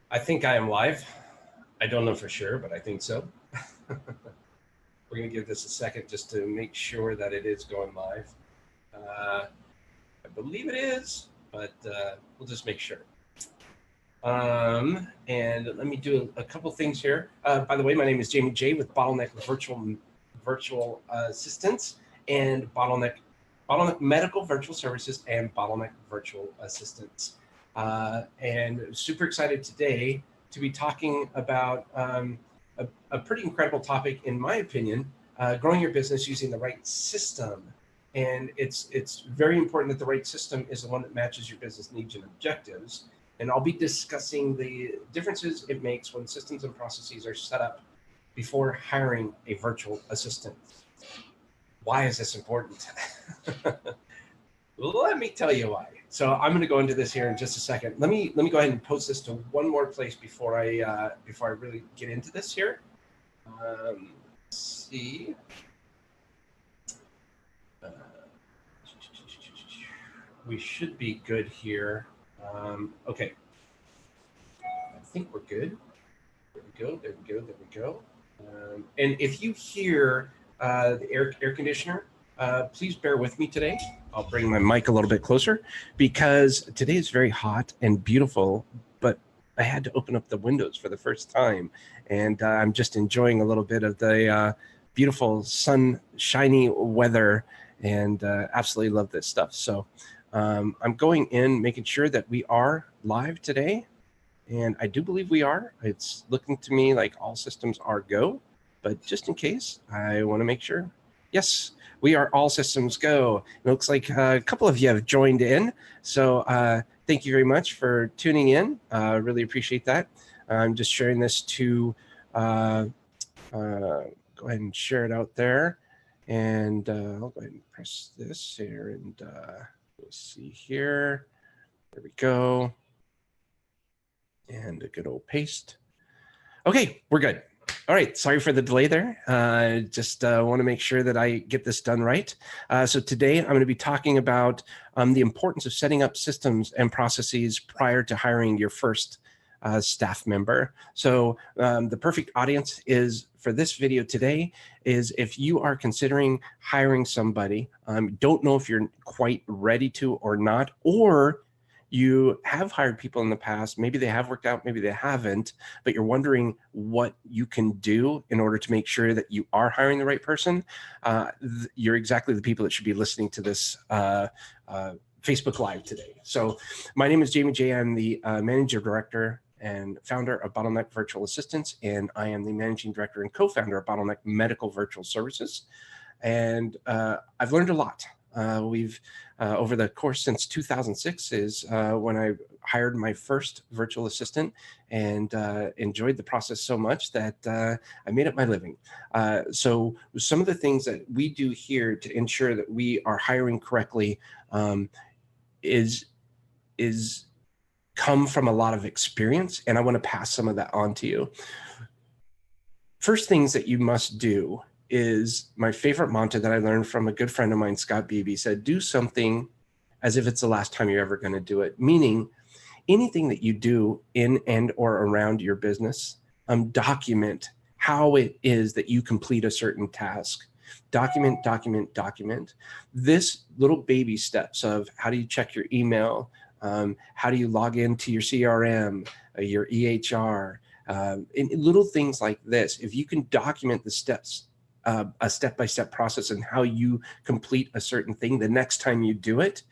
I think I am live. I don't know for sure, but I think so. We're going to give this a second just to make sure that it is going live. I believe it is, but we'll just make sure. And let me do a couple things here. By the way, my name is Jaime J with Bottleneck Virtual Assistants and Bottleneck Medical Virtual Services and Bottleneck Virtual Assistants. And super excited today to be talking about a pretty incredible topic, in my opinion, growing your business using the right system. And it's very important that the right system is the one that matches your business needs and objectives. And I'll be discussing the differences it makes when systems and processes are set up before hiring a virtual assistant. Why is this important? Let me tell you why. So I'm going to go into this here in just a second. Let me go ahead and post this to one more place before I really get into this here. Let's see. We should be good here. Okay. I think we're good. There we go. There we go. There we go. And if you hear the air conditioner, please bear with me today. I'll bring my mic a little bit closer because today is very hot and beautiful, but I had to open up the windows for the first time. And I'm just enjoying a little bit of the beautiful sunshiny weather and absolutely love this stuff. So I'm going in, making sure that we are live today. And I do believe we are. It's looking to me like all systems are go, but just in case, I want to make sure. Yes, we are all systems go. It looks like a couple of you have joined in. So thank you very much for tuning in. Really appreciate that. I'm just sharing this to go ahead and share it out there. And I'll go ahead and press this here and we'll see here. There we go. And a good old paste. Okay, we're good. All right, sorry for the delay there. Just want to make sure that I get this done right. So today I'm going to be talking about the importance of setting up systems and processes prior to hiring your first staff member. So the perfect audience is for this video today is if you are considering hiring somebody, don't know if you're quite ready to or not, or you have hired people in the past, maybe they have worked out, maybe they haven't, but you're wondering what you can do in order to make sure that you are hiring the right person, you're exactly the people that should be listening to this Facebook Live today. So my name is Jaime J. I'm the Manager Director and founder of Bottleneck Virtual Assistants, and I am the Managing Director and co-founder of Bottleneck Medical Virtual Services. And I've learned a lot. We've over the course since 2006 is when I hired my first virtual assistant and enjoyed the process so much that I made it my living. So some of the things that we do here to ensure that we are hiring correctly is come from a lot of experience, and I want to pass some of that on to you. First things that you must do is my favorite mantra that I learned from a good friend of mine, Scott Beebe, said, do something as if it's the last time you're ever going to do it. Meaning anything that you do in and or around your business, document how it is that you complete a certain task. Document, document, document. This little baby steps of how do you check your email? How do you log into your CRM, your EHR, and little things like this. If you can document the steps, a step-by-step process and how you complete a certain thing the next time you do it,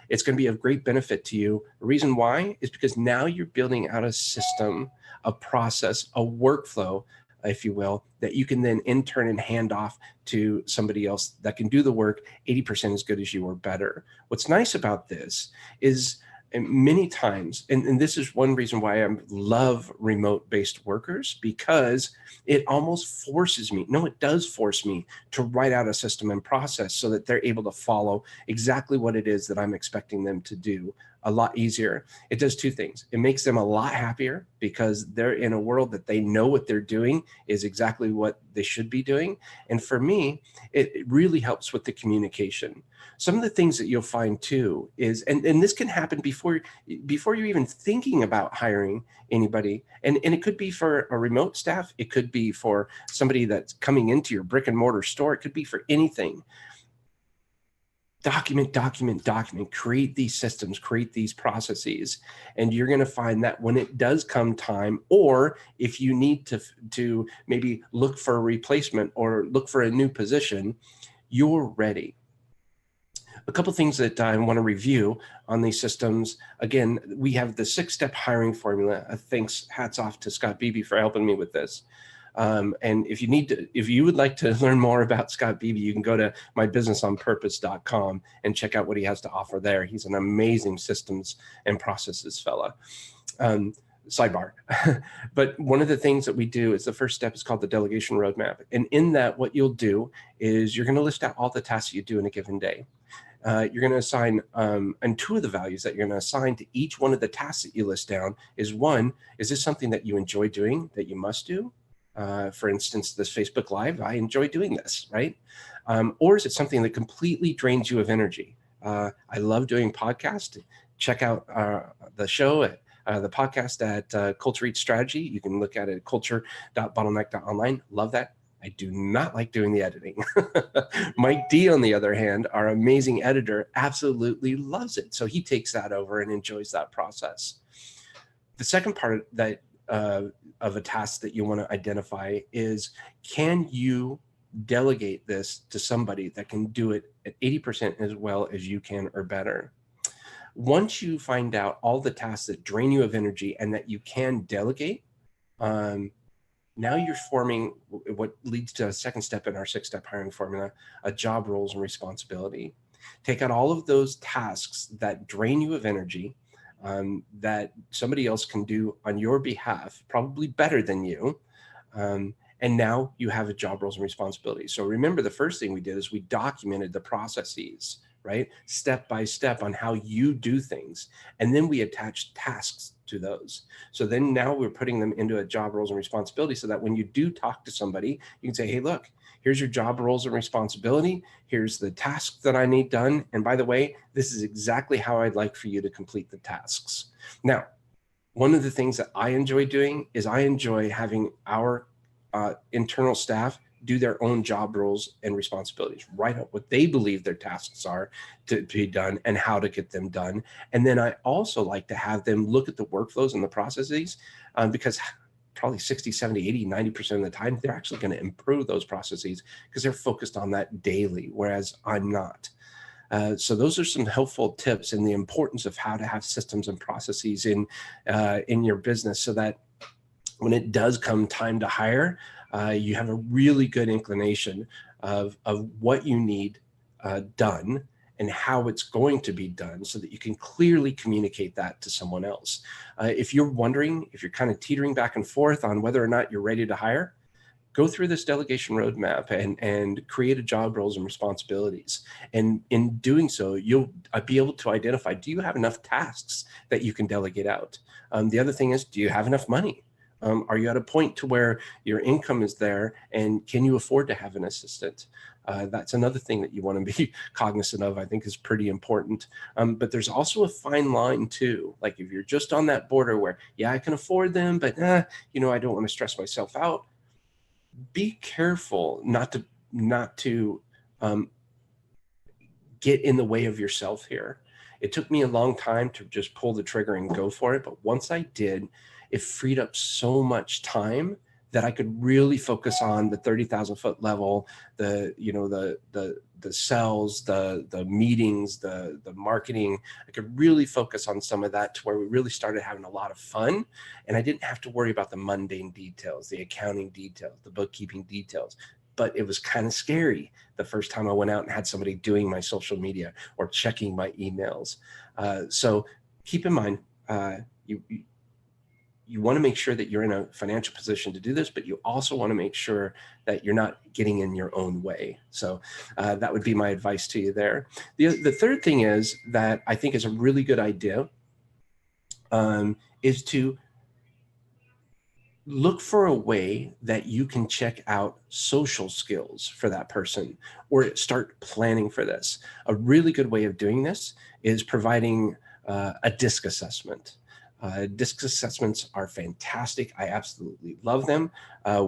it's going to be of great benefit to you. The reason why is because now you're building out a system, a process, a workflow, if you will, that you can then in turn and hand off to somebody else that can do the work 80% as good as you or better. What's nice about this is many times, and this is one reason why I love remote-based workers, because it almost forces me, no, it does force me to write out a system and process so that they're able to follow exactly what it is that I'm expecting them to do a lot easier. It does two things. It makes them a lot happier because they're in a world that they know what they're doing is exactly what they should be doing. And for me, it really helps with the communication. Some of the things that you'll find too is, and this can happen before you're even thinking about hiring anybody. And it could be for a remote staff. It could be for somebody that's coming into your brick and mortar store. It could be for anything. Document, create these systems, create these processes. And you're going to find that when it does come time, or if you need to maybe look for a replacement or look for a new position, you're ready. A couple things that I want to review on these systems. Again, we have the 6-step hiring formula. Hats off to Scott Beebe for helping me with this. And if you would like to learn more about Scott Beebe, you can go to mybusinessonpurpose.com and check out what he has to offer there. He's an amazing systems and processes fella. Sidebar. But one of the things that we do is the first step is called the delegation roadmap. And in that, what you'll do is you're going to list out all the tasks you do in a given day. You're going to assign, and two of the values that you're going to assign to each one of the tasks that you list down is, one, is this something that you enjoy doing that you must do? For instance, this Facebook Live, I enjoy doing this, right? Or is it something that completely drains you of energy? I love doing podcasts. Check out the show at the podcast at Cultivate Strategy. You can look at it at culture.bottleneck.online. Love that. I do not like doing the editing. Mike D, on the other hand, our amazing editor, absolutely loves it. So he takes that over and enjoys that process. The second part of a task that you want to identify is, can you delegate this to somebody that can do it at 80% as well as you can or better? Once you find out all the tasks that drain you of energy and that you can delegate, now you're forming what leads to a second step in our 6-step hiring formula, a job roles and responsibility. Take out all of those tasks that drain you of energy, that somebody else can do on your behalf, probably better than you. And now you have a job roles and responsibilities. So remember, the first thing we did is we documented the processes, right? Step by step on how you do things. And then we attached tasks to those. So then now we're putting them into a job roles and responsibility so that when you do talk to somebody, you can say, hey, look, here's your job roles and responsibility. Here's the task that I need done. And by the way, this is exactly how I'd like for you to complete the tasks. Now, one of the things that I enjoy doing is I enjoy having our internal staff do their own job roles and responsibilities, write out what they believe their tasks are to be done and how to get them done. And then I also like to have them look at the workflows and the processes, because probably 60, 70, 80, 90% of the time, they're actually going to improve those processes because they're focused on that daily, whereas I'm not. So those are some helpful tips in the importance of how to have systems and processes in your business so that when it does come time to hire, you have a really good inclination of what you need done and how it's going to be done so that you can clearly communicate that to someone else. If you're wondering, if you're kind of teetering back and forth on whether or not you're ready to hire, go through this delegation roadmap and create a job roles and responsibilities. And in doing so, you'll be able to identify, do you have enough tasks that you can delegate out? The other thing is, do you have enough money? Are you at a point to where your income is there and can you afford to have an assistant? That's another thing that you want to be cognizant of, I think is pretty important. But there's also a fine line too. Like if you're just on that border where, yeah, I can afford them, but I don't want to stress myself out. Be careful not to get in the way of yourself here. It took me a long time to just pull the trigger and go for it. But once I did, it freed up so much time that I could really focus on the 30,000 foot level, the sales, the meetings, the marketing. I could really focus on some of that to where we really started having a lot of fun. And I didn't have to worry about the mundane details, the accounting details, the bookkeeping details. But it was kind of scary the first time I went out and had somebody doing my social media or checking my emails. So keep in mind, you want to make sure that you're in a financial position to do this, but you also want to make sure that you're not getting in your own way. So that would be my advice to you there. The third thing is that I think is a really good idea is to look for a way that you can check out social skills for that person or start planning for this. A really good way of doing this is providing a DISC assessment. DISC assessments are fantastic. I absolutely love them.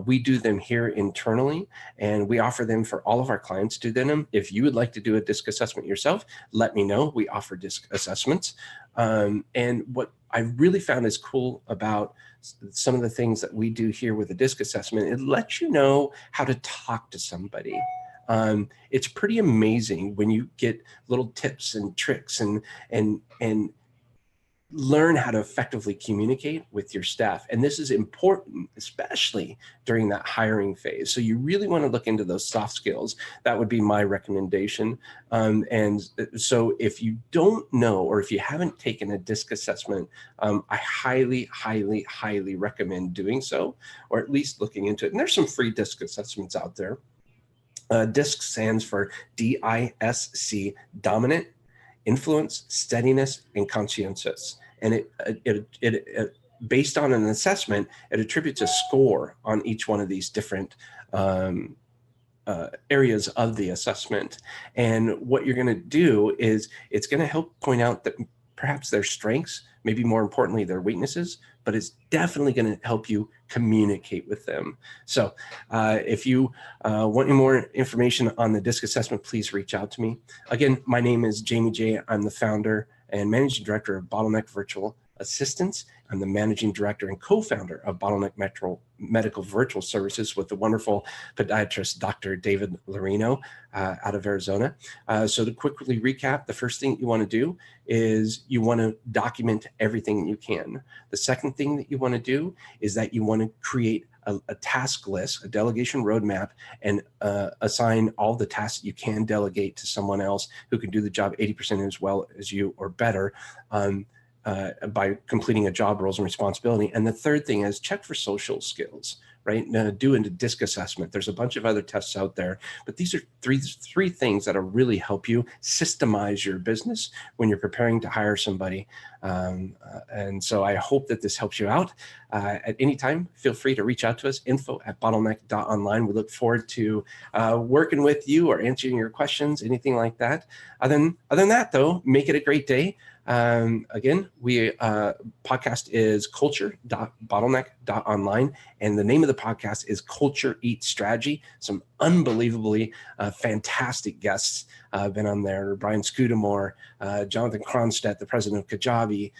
We do them here internally, and we offer them for all of our clients to do them. If you would like to do a DISC assessment yourself, let me know. We offer DISC assessments. And what I really found is cool about some of the things that we do here with a DISC assessment, it lets you know how to talk to somebody. It's pretty amazing when you get little tips and tricks and learn how to effectively communicate with your staff. And this is important, especially during that hiring phase. So you really want to look into those soft skills. That would be my recommendation. And so if you don't know, or if you haven't taken a DISC assessment, I highly, highly, highly recommend doing so, or at least looking into it. And there's some free DISC assessments out there. DISC stands for DISC, dominant, influence, steadiness, and conscientious. And it based on an assessment, it attributes a score on each one of these different areas of the assessment. And what you're going to do is it's going to help point out that perhaps their strengths, maybe more importantly, their weaknesses, but it's definitely going to help you communicate with them. So if you want any more information on the DISC assessment, please reach out to me. Again, my name is Jaime J. I'm the founder and managing director of Bottleneck Virtual Assistants. I'm the managing director and co-founder of Bottleneck Medical Virtual Services with the wonderful podiatrist, Dr. David Lorino out of Arizona. So to quickly recap, the first thing you want to do is you want to document everything you can. The second thing that you want to do is that you want to create a task list, a delegation roadmap, and assign all the tasks you can delegate to someone else who can do the job 80% as well as you or better by completing a job roles and responsibility. And the third thing is check for social skills, right? Now, do a DISC assessment. There's a bunch of other tests out there, but these are three things that'll really help you systemize your business when you're preparing to hire somebody. And so I hope that this helps you out. At any time, feel free to reach out to us, info@bottleneck.online. We look forward to working with you or answering your questions, anything like that. Other than that, though, make it a great day. Again, we podcast is culture.bottleneck.online, and the name of the podcast is Culture Eats Strategy. Some unbelievably fantastic guests been on there. Brian Scudamore, Jonathan Cronstedt, the president of Kajabi.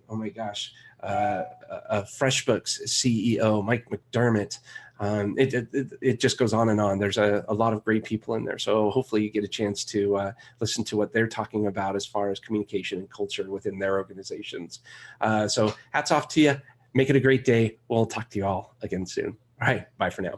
Oh my gosh, FreshBooks CEO Mike McDermott. It just goes on and on. There's a lot of great people in there. So hopefully you get a chance to listen to what they're talking about as far as communication and culture within their organizations. So hats off to you. Make it a great day. We'll talk to you all again soon. All right. Bye for now.